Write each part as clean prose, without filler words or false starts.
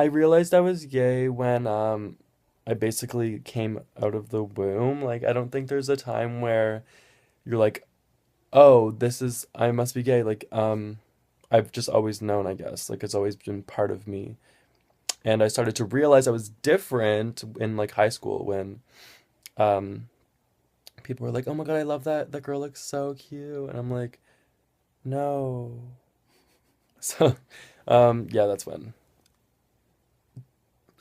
I realized I was gay when I basically came out of the womb. Like I don't think there's a time where you're like, "Oh, this is I must be gay." Like I've just always known, I guess. Like it's always been part of me. And I started to realize I was different in like high school when um people were like, "Oh my God, I love that. That girl looks so cute." And I'm like, "No." So yeah, that's when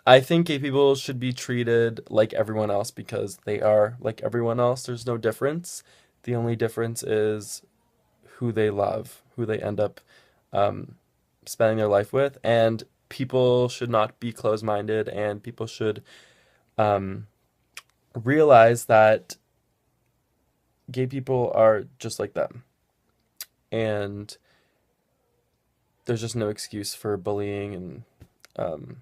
I think gay people should be treated like everyone else because they are like everyone else. There's no difference. The only difference is who they love, who they end up um, spending their life with. And people should not be closed minded, and people should um, realize that gay people are just like them. And there's just no excuse for bullying and um,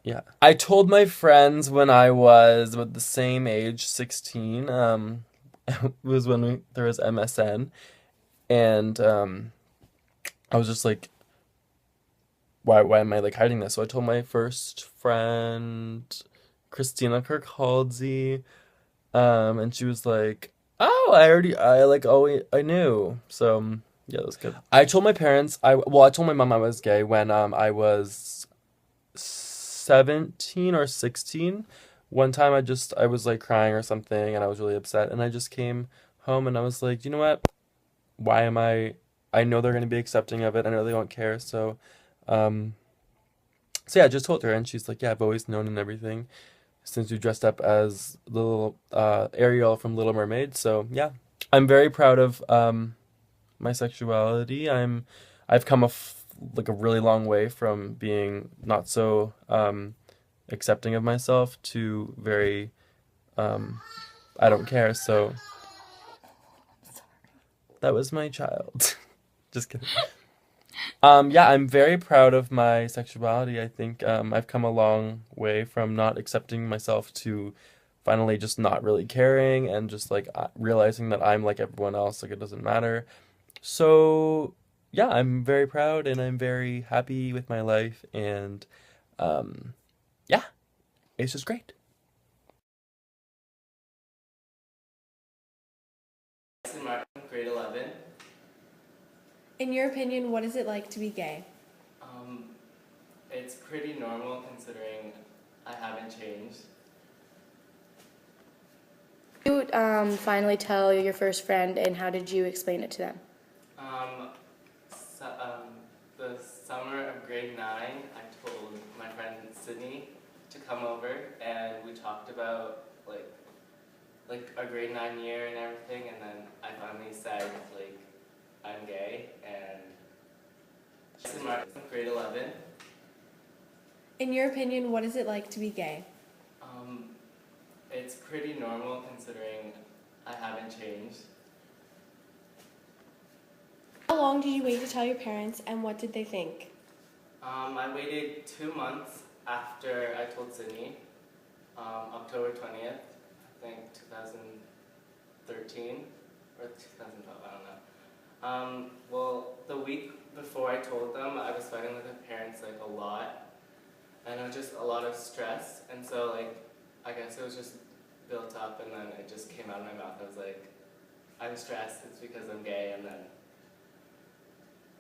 yeah. I told my friends when I was about the same age, 16, it was when there was MSN, and I was just like, why am I like hiding this? So I told my first friend, Christina Kirkhaldsey, and she was like, "Oh, I like always I knew." So yeah, that was good. I told my parents, I told my mom I was gay when I was 17 or 16. One time I was like crying or something and I was really upset and I just came home and I was like, "You know what? Why am I know they're going to be accepting of it. I know they won't care." Um so yeah, I just told her and she's like, "Yeah, I've always known and everything since you dressed up as little Ariel from Little Mermaid." So, yeah. I'm very proud of my sexuality. I've come like a really long way from being not so accepting of myself to very um I don't care. So that was my child. Just kidding. Yeah, I'm very proud of my sexuality. I think I've come a long way from not accepting myself to finally just not really caring and just like realizing that I'm like everyone else, like it doesn't matter. So, yeah, I'm very proud and I'm very happy with my life and um yeah, it's just great. Martin, grade 11. In your opinion, what is it like to be gay? Um, it's pretty normal considering I haven't changed. You finally tell your first friend, and how did you explain it to them? Um, the summer of grade 9, I told my friend Sydney to come over and we talked about like our grade 9 year and everything, and then I finally said like I'm gay. And Martin, grade 11. In your opinion, what is it like to be gay? Um, it's pretty normal considering I haven't changed. How long did you wait to tell your parents and what did they think? I waited 2 months after I told Sydney, October 20th, I think 2013 or 2012, I don't know. Well, the week before I told them, I was fighting with my parents like a lot, and it was just a lot of stress, and so like, I guess it was just built up, and then it just came out of my mouth. I was like, I'm stressed, it's because I'm gay, and then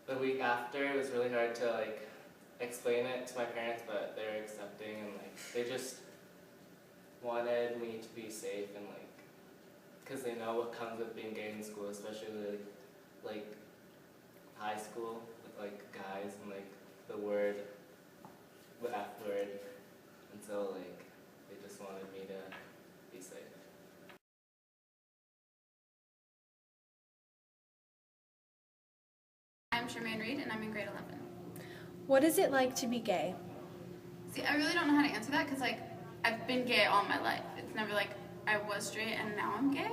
the week after, it was really hard to like explain it to my parents, but they were accepting and like they just wanted me to be safe and like because they know what comes with being gay in school, especially like high school with like guys and like the F word, and so like they just wanted me to be safe. I'm Sherman Reed, and I'm in grade 11. What is it like to be gay? See, I really don't know how to answer that because, like, I've been gay all my life. It's never like I was straight and now I'm gay.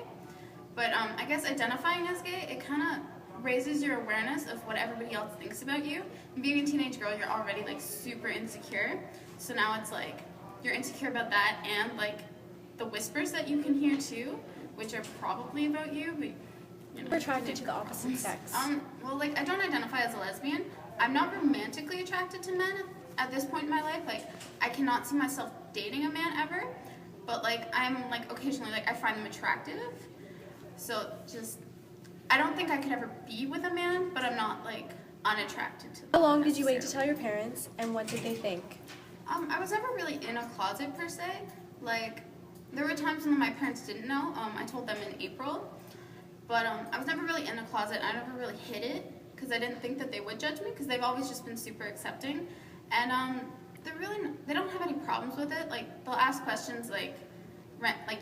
But I guess identifying as gay, it kind of raises your awareness of what everybody else thinks about you. And being a teenage girl, you're already like super insecure. So now it's like you're insecure about that and like the whispers that you can hear too, which are probably about you, but You're attracted to the opposite sex. Well, like I don't identify as a lesbian, I'm not romantically attracted to men at this point in my life. Like, I cannot see myself dating a man ever. But, like, I'm, like, occasionally, like, I find them attractive. So, just, I don't think I could ever be with a man, but I'm not, like, unattracted to them. How long did you wait to necessarily. tell your parents, and what did they think? I was never really in a closet, per se. Like, there were times when my parents didn't know. I told them in April. But I was never really in a closet. I never really hid it because I didn't think that they would judge me because they've always just been super accepting. And they don't have any problems with it. Like, they'll ask questions like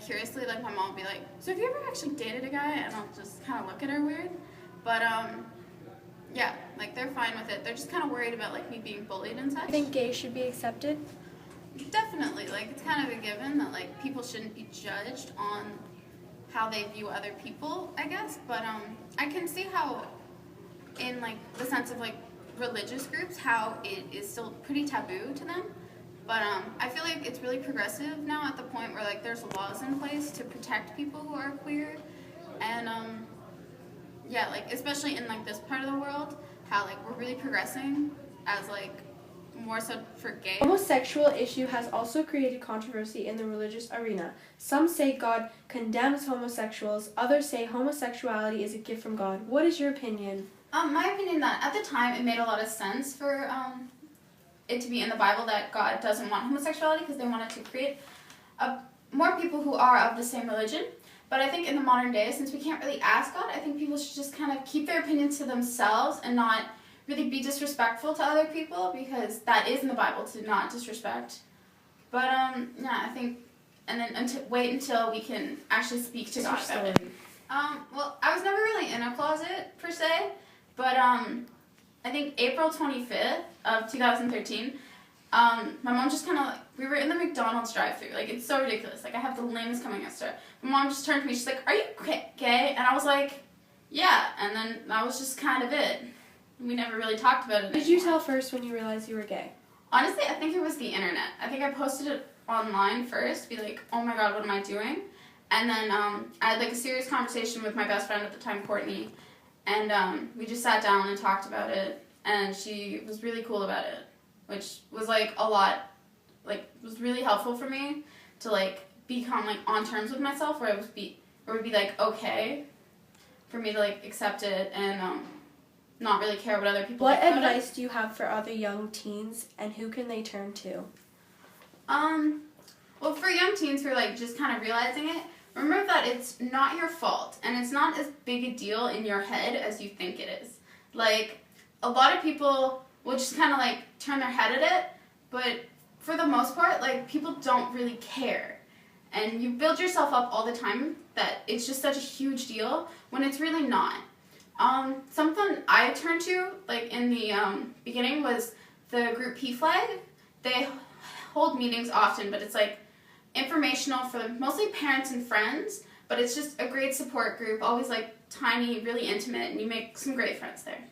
curiously. Like, my mom will be like, so have you ever actually dated a guy? And I'll just kind of look at her weird. But yeah, like, they're fine with it. They're just kind of worried about, like, me being bullied and such. I think gays should be accepted. Definitely. Like, it's kind of a given that, like, people shouldn't be judged on how they view other people, I guess. But I can see how, in, like, the sense of, like, religious groups, how it is still pretty taboo to them. But I feel like it's really progressive now at the point where, like, there's laws in place to protect people who are queer. And yeah, like, especially in, like, this part of the world, how, like, we're really progressing as, like, more so for gay. Homosexual issue has also created controversy in the religious arena. Some say God condemns homosexuals, others say homosexuality is a gift from God. What is your opinion? My opinion that at the time it made a lot of sense for it to be in the Bible that God doesn't want homosexuality because they wanted to create more people who are of the same religion. But I think in the modern day, since we can't really ask God, I think people should just kind of keep their opinions to themselves and not really be disrespectful to other people because that is in the Bible to not disrespect. But yeah, I think, and then wait until we can actually speak to God about it. Well, I was never really in a closet per se, but I think April 25th of 2013, my mom just kind of, like, we were in the McDonald's drive-thru. Like, it's so ridiculous. Like, I have the lamest coming out story. My mom just turned to me, she's like, are you gay? And I was like, yeah. And then that was just kind of it. We never really talked about it Did you anymore. tell first when you realized you were gay? Honestly, I think it was the internet. I think I posted it online first, be like, oh my god, what am I doing? And then I had, like, a serious conversation with my best friend at the time, Courtney, and we just sat down and talked about it, and she was really cool about it, which was, like, a lot, like, was really helpful for me to, like, become, like, on terms with myself, where it would be, like, okay for me to, like, accept it and not really care what other people What think about it. advice do you have for other young teens, and who can they turn to? Well, for young teens who are, like, just kind of realizing it, remember that it's not your fault, and it's not as big a deal in your head as you think it is. Like, a lot of people will just kind of, like, turn their head at it, but for the most part, like, people don't really care. And you build yourself up all the time that it's just such a huge deal when it's really not. Something I turned to, like, in the beginning was the group P-Flag. They hold meetings often, but it's, like, informational for mostly parents and friends, but it's just a great support group, always, like, tiny, really intimate, and you make some great friends there.